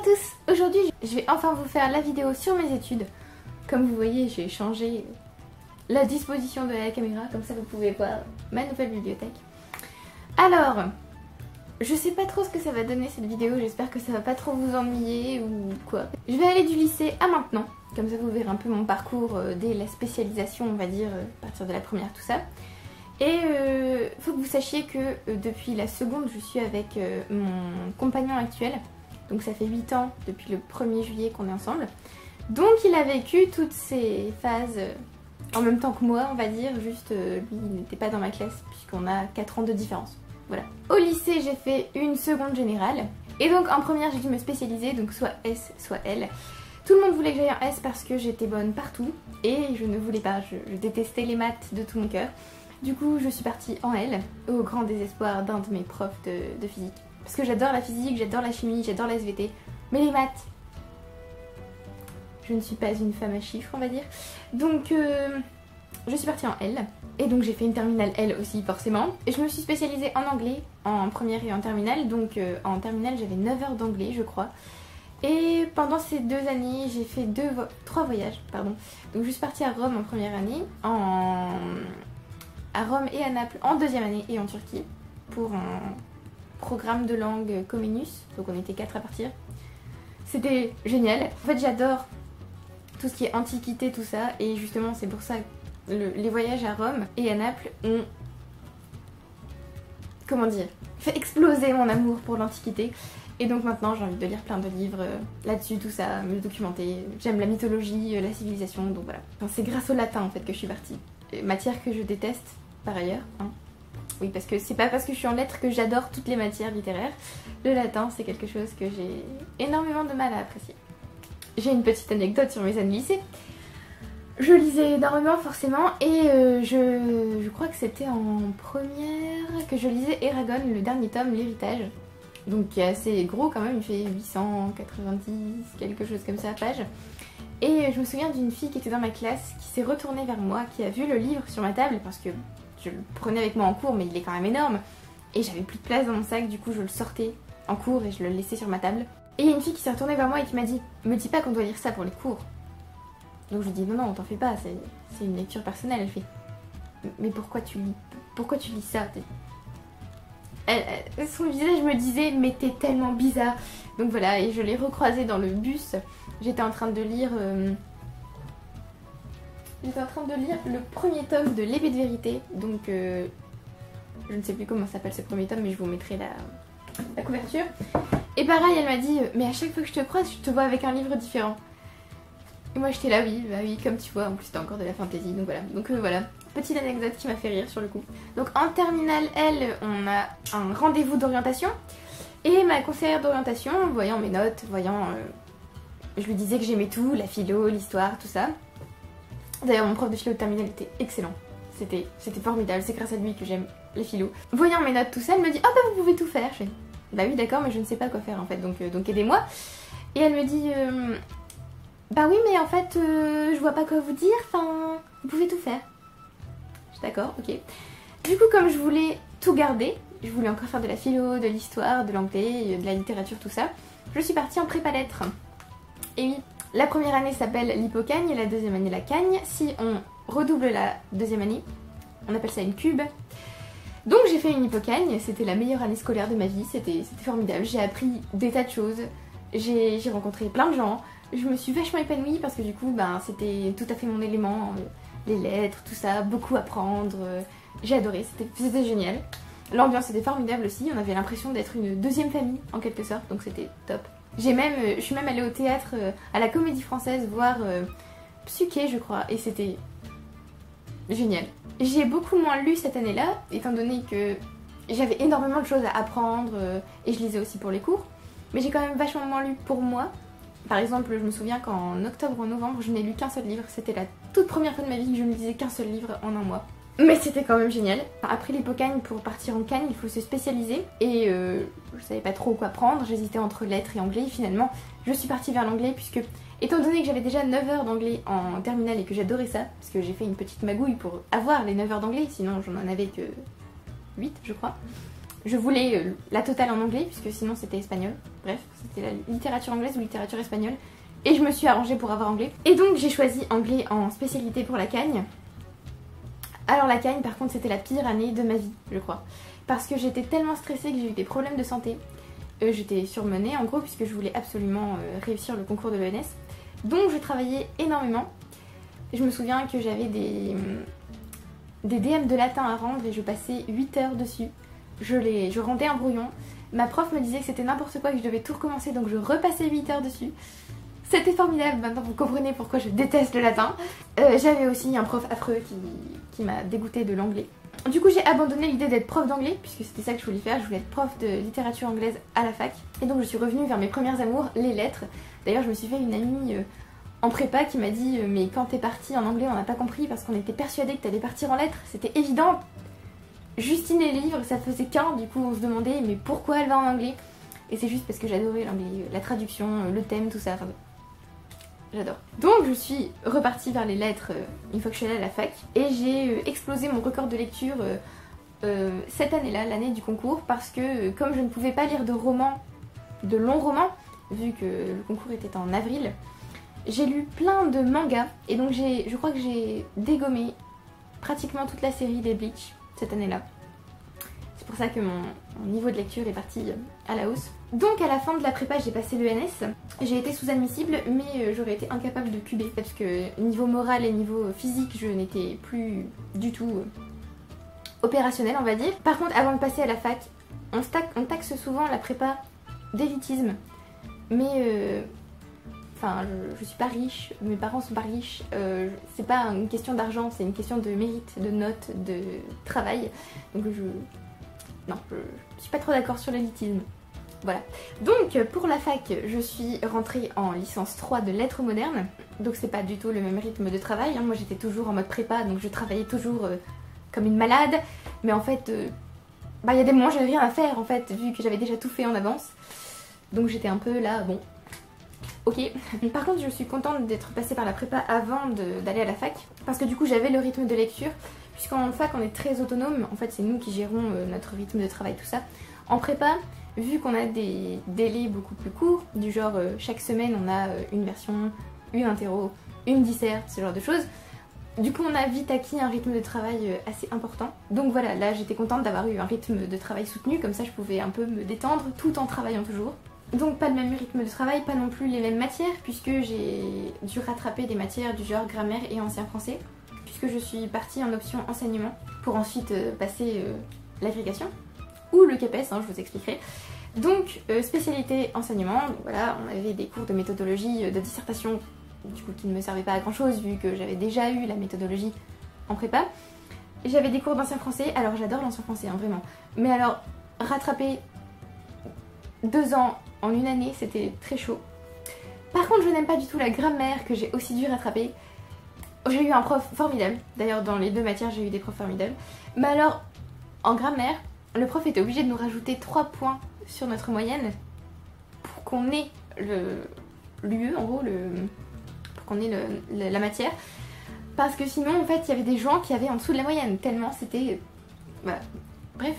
tous! Aujourd'hui, je vais enfin vous faire la vidéo sur mes études. Comme vous voyez, j'ai changé la disposition de la caméra, comme ça vous pouvez voir ma nouvelle bibliothèque. Alors, je sais pas trop ce que ça va donner cette vidéo, j'espère que ça va pas trop vous ennuyer ou quoi. Je vais aller du lycée à maintenant, comme ça vous verrez un peu mon parcours dès la spécialisation, on va dire, à partir de la première, tout ça. Et faut que vous sachiez que depuis la seconde, je suis avec mon compagnon actuel. Donc ça fait 8 ans depuis le 1er juillet qu'on est ensemble. Donc il a vécu toutes ces phases en même temps que moi, on va dire. Juste lui, il n'était pas dans ma classe puisqu'on a 4 ans de différence. Voilà. Au lycée, j'ai fait une seconde générale. Et donc en première, j'ai dû me spécialiser, donc soit S, soit L. Tout le monde voulait que j'aille en S parce que j'étais bonne partout. Et je ne voulais pas, je détestais les maths de tout mon cœur. Du coup, je suis partie en L, au grand désespoir d'un de mes profs de physique. Parce que j'adore la physique, j'adore la chimie, j'adore la SVT. Mais les maths, je ne suis pas une femme à chiffres, on va dire. Donc, je suis partie en L. Et donc, j'ai fait une terminale L aussi, forcément. Et je me suis spécialisée en anglais, en première et en terminale. Donc, en terminale, j'avais 9 heures d'anglais, je crois. Et pendant ces 2 années, j'ai fait 3 voyages, pardon. Donc, je suis partie à Rome en première année, à Rome et à Naples en deuxième année et en Turquie pour un programme de langue Comenius, donc on était 4 à partir. C'était génial. En fait j'adore tout ce qui est antiquité, tout ça, et justement c'est pour ça que les voyages à Rome et à Naples ont, comment dire, fait exploser mon amour pour l'antiquité. Et donc maintenant j'ai envie de lire plein de livres là-dessus, tout ça, me documenter. J'aime la mythologie, la civilisation, donc voilà. Enfin, c'est grâce au latin en fait que je suis partie. Matière que je déteste par ailleurs, hein. Oui, parce que c'est pas parce que je suis en lettres que j'adore toutes les matières littéraires. Le latin, c'est quelque chose que j'ai énormément de mal à apprécier. J'ai une petite anecdote sur mes années lycée. Je lisais énormément forcément et je crois que c'était en première que je lisais Eragon, le dernier tome, l'héritage. Donc qui est assez gros quand même, il fait 890, quelque chose comme ça, pages. Et je me souviens d'une fille qui était dans ma classe qui s'est retournée vers moi, qui a vu le livre sur ma table parce que je le prenais avec moi en cours, mais il est quand même énorme. Et j'avais plus de place dans mon sac, du coup je le sortais en cours et je le laissais sur ma table. Et il y a une fille qui s'est retournée vers moi et qui m'a dit « Me dis pas qu'on doit lire ça pour les cours ». Donc je lui dis « Non, non, t'en fais pas, c'est une lecture personnelle ». Elle fait « Mais pourquoi tu lis ça ?» Son visage me disait « Mais t'es tellement bizarre ». Donc voilà, et je l'ai recroisée dans le bus. J'étais en train de lire... le premier tome de L'Épée de Vérité, donc je ne sais plus comment s'appelle ce premier tome, mais je vous mettrai la couverture. Et pareil, elle m'a dit mais à chaque fois que je te croise, je te vois avec un livre différent. Et moi j'étais là, oui, bah oui, comme tu vois, en plus c'était encore de la fantaisie, donc voilà. Donc voilà, petite anecdote qui m'a fait rire sur le coup. Donc en terminale L, on a un rendez-vous d'orientation, et ma conseillère d'orientation, voyant mes notes, je lui disais que j'aimais tout, la philo, l'histoire, tout ça. D'ailleurs mon prof de philo de terminale était excellent, c'était formidable, c'est grâce à lui que j'aime les philo. Voyant mes notes tout ça, elle me dit « Ah bah vous pouvez tout faire ». Je fais « Bah oui d'accord mais je ne sais pas quoi faire en fait, donc aidez-moi ». Et elle me dit « Bah oui mais en fait je vois pas quoi vous dire, enfin vous pouvez tout faire ». Je suis d'accord, ok. Du coup comme je voulais tout garder, je voulais encore faire de la philo, de l'histoire, de l'anglais, de la littérature, tout ça, je suis partie en prépa lettres. Et oui, la première année s'appelle l'hypocagne et la deuxième année la cagne. Si on redouble la deuxième année, on appelle ça une cube. Donc j'ai fait une hypocagne, c'était la meilleure année scolaire de ma vie, c'était formidable. J'ai appris des tas de choses, j'ai rencontré plein de gens, je me suis vachement épanouie parce que du coup ben, c'était tout à fait mon élément, les lettres, tout ça, beaucoup apprendre, j'ai adoré, c'était génial. L'ambiance était formidable aussi, on avait l'impression d'être une deuxième famille en quelque sorte, donc c'était top. Je suis même allée au théâtre, à la Comédie Française, voir Psyché je crois, et c'était génial. J'ai beaucoup moins lu cette année-là, étant donné que j'avais énormément de choses à apprendre, et je lisais aussi pour les cours, mais j'ai quand même vachement moins lu pour moi. Par exemple, je me souviens qu'en octobre ou en novembre, je n'ai lu qu'un seul livre, c'était la toute première fois de ma vie que je ne lisais qu'un seul livre en un mois. Mais c'était quand même génial. Après l'hypocagne, pour partir en cagne, il faut se spécialiser. Et je savais pas trop quoi prendre, j'hésitais entre lettres et anglais. Et finalement, je suis partie vers l'anglais puisque, étant donné que j'avais déjà 9 heures d'anglais en terminale et que j'adorais ça, parce que j'ai fait une petite magouille pour avoir les 9 heures d'anglais, sinon j'en avais que 8 je crois. Je voulais la totale en anglais, puisque sinon c'était espagnol. Bref, c'était la littérature anglaise ou littérature espagnole. Et je me suis arrangée pour avoir anglais. Et donc j'ai choisi anglais en spécialité pour la Cagne. Alors la Cagne, par contre, c'était la pire année de ma vie, je crois. Parce que j'étais tellement stressée que j'ai eu des problèmes de santé. J'étais surmenée en gros, puisque je voulais absolument réussir le concours de l'ENS. Donc je travaillais énormément. Je me souviens que j'avais des DM de latin à rendre et je passais 8 heures dessus. Je rendais un brouillon. Ma prof me disait que c'était n'importe quoi, que je devais tout recommencer, donc je repassais 8 heures dessus. C'était formidable, maintenant vous comprenez pourquoi je déteste le latin. J'avais aussi un prof affreux qui m'a dégoûtée de l'anglais. Du coup j'ai abandonné l'idée d'être prof d'anglais, puisque c'était ça que je voulais faire, je voulais être prof de littérature anglaise à la fac. Et donc je suis revenue vers mes premières amours, les lettres. D'ailleurs je me suis fait une amie en prépa qui m'a dit mais quand t'es partie en anglais on n'a pas compris parce qu'on était persuadés que t'allais partir en lettres, c'était évident. Justine et les livres ça faisait qu'un, du coup on se demandait mais pourquoi elle va en anglais. Et c'est juste parce que j'adorais l'anglais, la traduction, le thème, tout ça. Enfin, j'adore. Donc je suis repartie vers les lettres une fois que je suis allée à la fac et j'ai explosé mon record de lecture cette année-là, l'année du concours, parce que comme je ne pouvais pas lire de romans, de longs romans, vu que le concours était en avril, j'ai lu plein de mangas et donc je crois que j'ai dégommé pratiquement toute la série des Bleach cette année-là. C'est pour ça que mon niveau de lecture est parti à la hausse. Donc à la fin de la prépa j'ai passé l'ENS, j'ai été sous-admissible mais j'aurais été incapable de cuber parce que niveau moral et niveau physique je n'étais plus du tout opérationnelle on va dire. Par contre avant de passer à la fac, on taxe souvent la prépa d'élitisme mais enfin je suis pas riche, mes parents sont pas riches, c'est pas une question d'argent, c'est une question de mérite, de notes, de travail. Donc non, je suis pas trop d'accord sur l'élitisme. Voilà. Donc pour la fac, je suis rentrée en licence 3 de lettres modernes. Donc c'est pas du tout le même rythme de travail. Hein. Moi j'étais toujours en mode prépa, donc je travaillais toujours comme une malade. Mais en fait, il y a des moments où j'avais rien à faire en fait, vu que j'avais déjà tout fait en avance. Donc j'étais un peu là, bon, ok. Par contre je suis contente d'être passée par la prépa avant d'aller à la fac. Parce que du coup j'avais le rythme de lecture. Puisqu'en fac on est très autonome, en fait c'est nous qui gérons notre rythme de travail, tout ça. En prépa, vu qu'on a des délais beaucoup plus courts, du genre chaque semaine on a une version, une interro, une disserte, ce genre de choses, du coup on a vite acquis un rythme de travail assez important. Donc voilà, là j'étais contente d'avoir eu un rythme de travail soutenu, comme ça je pouvais un peu me détendre tout en travaillant toujours. Donc pas le même rythme de travail, pas non plus les mêmes matières, puisque j'ai dû rattraper des matières du genre grammaire et ancien français, puisque je suis partie en option enseignement, pour ensuite passer l'agrégation, ou le CAPES, hein, je vous expliquerai. Donc spécialité enseignement, donc voilà, on avait des cours de méthodologie de dissertation, du coup qui ne me servaient pas à grand chose vu que j'avais déjà eu la méthodologie en prépa. J'avais des cours d'ancien français, alors j'adore l'ancien français, hein, vraiment. Mais alors, rattraper 2 ans en une année, c'était très chaud. Par contre, je n'aime pas du tout la grammaire que j'ai aussi dû rattraper. J'ai eu un prof formidable, d'ailleurs dans les 2 matières j'ai eu des profs formidables. Mais alors, en grammaire, le prof était obligé de nous rajouter 3 points sur notre moyenne pour qu'on ait l'UE, en gros, pour qu'on ait la matière. Parce que sinon, en fait, il y avait des gens qui avaient en dessous de la moyenne, tellement c'était... Voilà. Bref.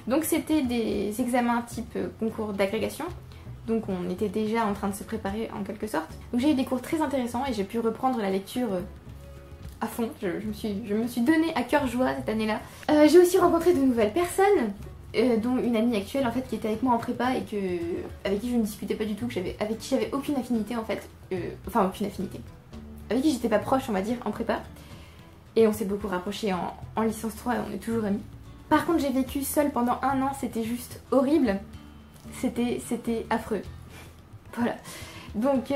Donc c'était des examens type concours d'agrégation. Donc on était déjà en train de se préparer en quelque sorte. Donc j'ai eu des cours très intéressants et j'ai pu reprendre la lecture à fond. Je me suis donné à cœur joie cette année-là. J'ai aussi rencontré de nouvelles personnes, dont une amie actuelle en fait qui était avec moi en prépa et avec qui je ne discutais pas du tout, avec qui j'avais aucune affinité en fait. Enfin aucune affinité. Avec qui j'étais pas proche on va dire en prépa. Et on s'est beaucoup rapprochés en licence 3 et on est toujours amis. Par contre j'ai vécu seule pendant 1 an, c'était juste horrible. C'était affreux. Voilà. Donc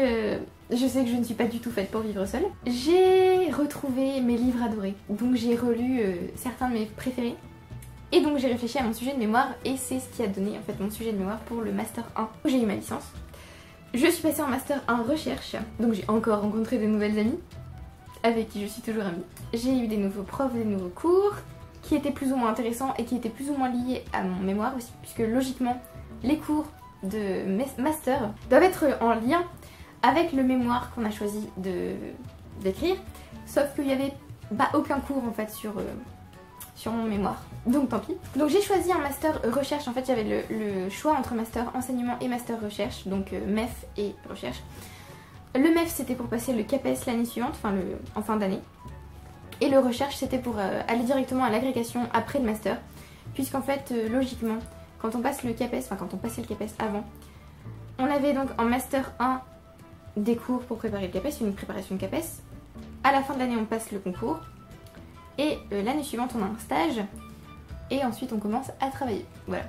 je sais que je ne suis pas du tout faite pour vivre seule. J'ai retrouvé mes livres adorés. Donc j'ai relu certains de mes préférés. Et donc j'ai réfléchi à mon sujet de mémoire et c'est ce qui a donné en fait mon sujet de mémoire pour le Master 1 où j'ai eu ma licence. Je suis passée en Master 1 recherche. Donc j'ai encore rencontré de nouvelles amies avec qui je suis toujours amie. J'ai eu des nouveaux profs, des nouveaux cours qui étaient plus ou moins intéressants et qui étaient plus ou moins liés à mon mémoire aussi, puisque logiquement les cours de master doivent être en lien avec le mémoire qu'on a choisi d'écrire, sauf qu'il n'y avait aucun cours en fait sur sur mon mémoire, donc tant pis. Donc j'ai choisi un master recherche, en fait j'avais le choix entre master enseignement et master recherche, donc MEF et recherche. Le MEF c'était pour passer le CAPES l'année suivante, enfin en fin d'année. Et le recherche c'était pour aller directement à l'agrégation après le master. Puisqu'en fait logiquement quand on passe le CAPES, enfin quand on passait le CAPES avant, on avait donc en master 1 des cours pour préparer le CAPES, une préparation de CAPES. À la fin de l'année on passe le concours. Et l'année suivante on a un stage. Et ensuite on commence à travailler. Voilà.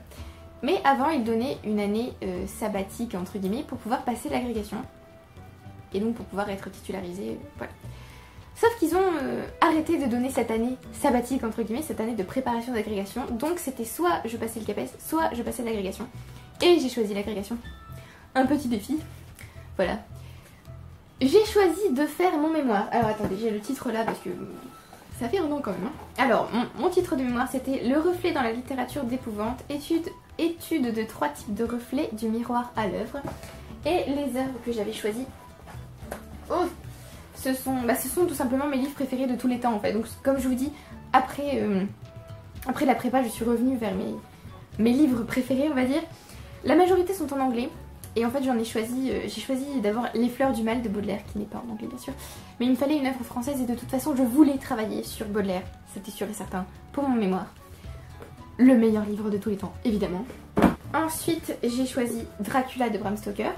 Mais avant ils donnaient une année sabbatique entre guillemets pour pouvoir passer l'agrégation. Et donc pour pouvoir être titularisé, voilà. Sauf qu'ils ont arrêté de donner cette année sabbatique entre guillemets, cette année de préparation d'agrégation. Donc c'était soit je passais le CAPES, soit je passais l'agrégation. Et j'ai choisi l'agrégation. Un petit défi. Voilà. J'ai choisi de faire mon mémoire. Alors attendez, j'ai le titre là parce que ça fait un nom quand même. Hein. Alors mon titre de mémoire c'était Le reflet dans la littérature d'épouvante, étude de 3 types de reflets du miroir à l'œuvre. Et les œuvres que j'avais choisies, ce sont tout simplement mes livres préférés de tous les temps en fait. Donc comme je vous dis, après la prépa je suis revenue vers mes livres préférés on va dire. La majorité sont en anglais. Et en fait j'ai choisi d'abord Les Fleurs du Mal de Baudelaire, qui n'est pas en anglais bien sûr. Mais il me fallait une œuvre française et de toute façon je voulais travailler sur Baudelaire, c'était sûr et certain, pour mon mémoire. Le meilleur livre de tous les temps, évidemment. Ensuite j'ai choisi Dracula de Bram Stoker.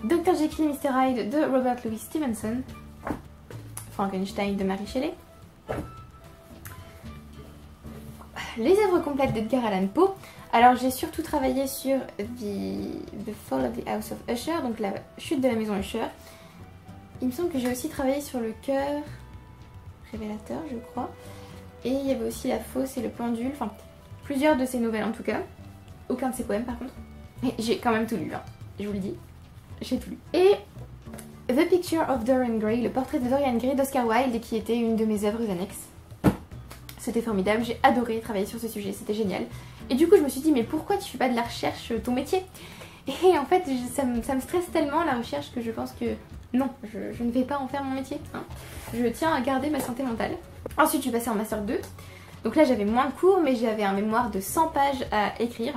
Dr. Jekyll et Mr. Hyde de Robert Louis Stevenson. Frankenstein de Mary Shelley. Les œuvres complètes d'Edgar Allan Poe. Alors j'ai surtout travaillé sur The Fall of the House of Usher, donc la chute de la maison Usher. Il me semble que j'ai aussi travaillé sur Le cœur révélateur, je crois. Et il y avait aussi La fosse et le pendule, enfin plusieurs de ses nouvelles en tout cas. Aucun de ses poèmes par contre. Mais j'ai quand même tout lu, hein. Je vous le dis. J'ai tout lu. Et The Picture of Dorian Gray, le portrait de Dorian Gray d'Oscar Wilde, qui était une de mes œuvres annexes. C'était formidable, j'ai adoré travailler sur ce sujet, c'était génial. Et du coup je me suis dit mais pourquoi tu fais pas de la recherche ton métier? Et en fait ça me stresse tellement la recherche que je pense que non, je ne vais pas en faire mon métier. Hein. Je tiens à garder ma santé mentale. Ensuite je suis passée en master 2. Donc là j'avais moins de cours mais j'avais un mémoire de 100 pages à écrire.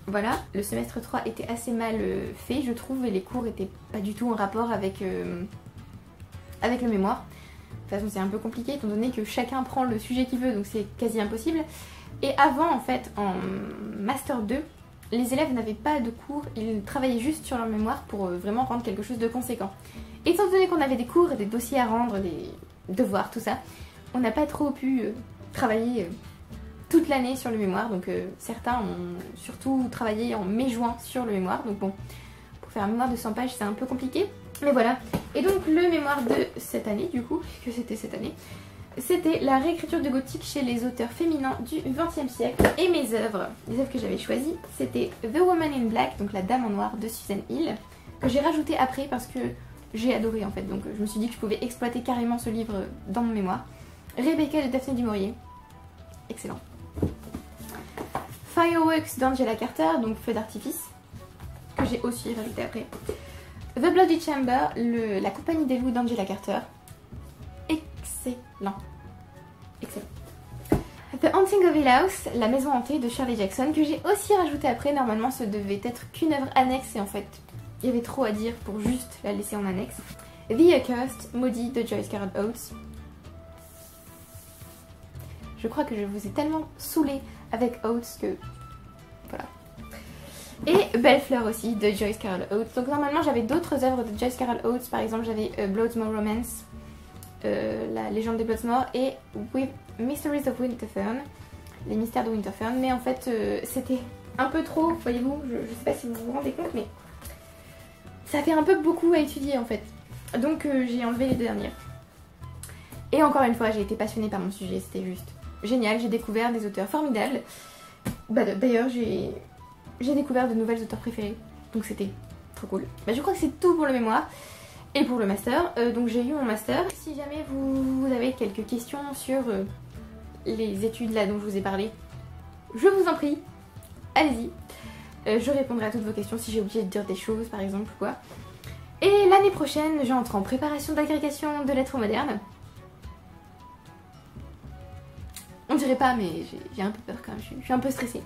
Voilà, le semestre 3 était assez mal fait je trouve et les cours étaient pas du tout en rapport avec le mémoire. De toute façon c'est un peu compliqué étant donné que chacun prend le sujet qu'il veut donc c'est quasi impossible. Et avant en fait en master 2 les élèves n'avaient pas de cours, ils travaillaient juste sur leur mémoire pour vraiment rendre quelque chose de conséquent. Et étant donné qu'on avait des cours, des dossiers à rendre, des devoirs, tout ça, on n'a pas trop pu travailler toute l'année sur le mémoire. Donc certains ont surtout travaillé en mai-juin sur le mémoire. Donc bon, pour faire un mémoire de 100 pages c'est un peu compliqué. Mais voilà. Et donc le mémoire de cette année du coup, puisque c'était cette année, c'était la réécriture de gothique chez les auteurs féminins du XXe siècle. Et mes œuvres, les œuvres que j'avais choisies, c'était The Woman in Black, donc la Dame en Noir de Susan Hill, que j'ai rajouté après parce que j'ai adoré en fait. Donc je me suis dit que je pouvais exploiter carrément ce livre dans mon mémoire. Rebecca de Daphné du Maurier, excellent. Fireworks d'Angela Carter, donc Feu d'artifice, que j'ai aussi rajouté après. The Bloody Chamber, la compagnie des loups d'Angela Carter. Excellent. Excellent. The Haunting of Hill House, la maison hantée de Shirley Jackson, que j'ai aussi rajouté après. Normalement ce devait être qu'une œuvre annexe et en fait il y avait trop à dire pour juste la laisser en annexe. The Accursed, maudit de Joyce Carol Oates. Je crois que je vous ai tellement saoulé avec Oates que voilà. Et Belle Fleur aussi de Joyce Carol Oates. Donc normalement j'avais d'autres œuvres de Joyce Carol Oates, par exemple j'avais Bloodsmore Romance, la légende des Bloodsmore et Mysteries of Winterfern, les mystères de Winterfern. Mais en fait c'était un peu trop, voyez-vous, je sais pas si vous vous rendez compte mais ça fait un peu beaucoup à étudier en fait. Donc j'ai enlevé les dernières. Et encore une fois j'ai été passionnée par mon sujet, c'était juste génial, j'ai découvert des auteurs formidables. D'ailleurs j'ai découvert de nouvelles auteurs préférées, donc c'était trop cool. Je crois que c'est tout pour le mémoire et pour le master. Donc j'ai eu mon master. Si jamais vous avez quelques questions sur les études là dont je vous ai parlé, je vous en prie, allez-y. Je répondrai à toutes vos questions si j'ai oublié de dire des choses par exemple ou quoi. Et l'année prochaine j'entre en préparation d'agrégation de lettres modernes. On dirait pas, mais j'ai un peu peur quand même, je suis un peu stressée.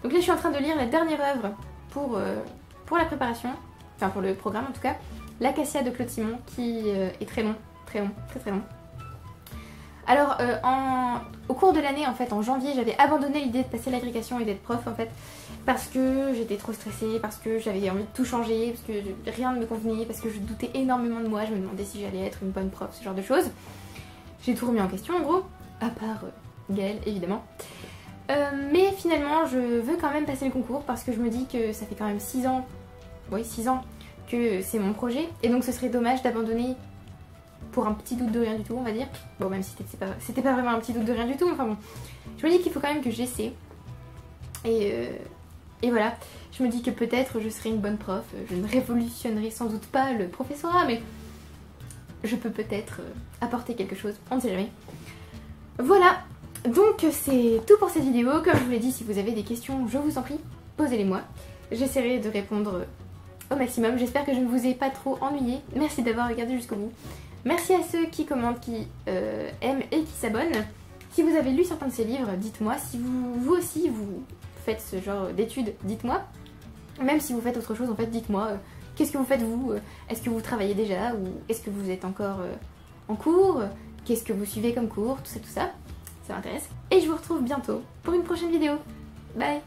Donc là je suis en train de lire la dernière œuvre pour la préparation, enfin pour le programme en tout cas, L'Acacia de Claude Simon, qui est très long, très long. Alors au cours de l'année en fait, en janvier, j'avais abandonné l'idée de passer l'agrégation et d'être prof en fait, parce que j'étais trop stressée, parce que j'avais envie de tout changer, parce que rien ne me convenait, parce que je doutais énormément de moi, je me demandais si j'allais être une bonne prof, ce genre de choses. J'ai tout remis en question en gros, à part Gaëlle évidemment. Mais finalement je veux quand même passer le concours parce que je me dis que ça fait quand même 6 ans, oui 6 ans que c'est mon projet, et donc ce serait dommage d'abandonner pour un petit doute de rien du tout on va dire. Bon même si c'était pas vraiment un petit doute de rien du tout, mais enfin bon. Je me dis qu'il faut quand même que j'essaie. Et voilà, je me dis que peut-être je serai une bonne prof, je ne révolutionnerai sans doute pas le professorat, mais je peux peut-être apporter quelque chose, on ne sait jamais. Voilà, donc c'est tout pour cette vidéo. Comme je vous l'ai dit, si vous avez des questions, je vous en prie, posez-les-moi. J'essaierai de répondre au maximum. J'espère que je ne vous ai pas trop ennuyé. Merci d'avoir regardé jusqu'au bout. Merci à ceux qui commentent, qui aiment et qui s'abonnent. Si vous avez lu certains de ces livres, dites-moi. Si vous aussi vous faites ce genre d'études, dites-moi. Même si vous faites autre chose, en fait, dites-moi. Qu'est-ce que vous faites vous? Est-ce que vous travaillez déjà ou est-ce que vous êtes encore en cours? Qu'est-ce que vous suivez comme cours? Tout ça, ça m'intéresse. Et je vous retrouve bientôt pour une prochaine vidéo. Bye!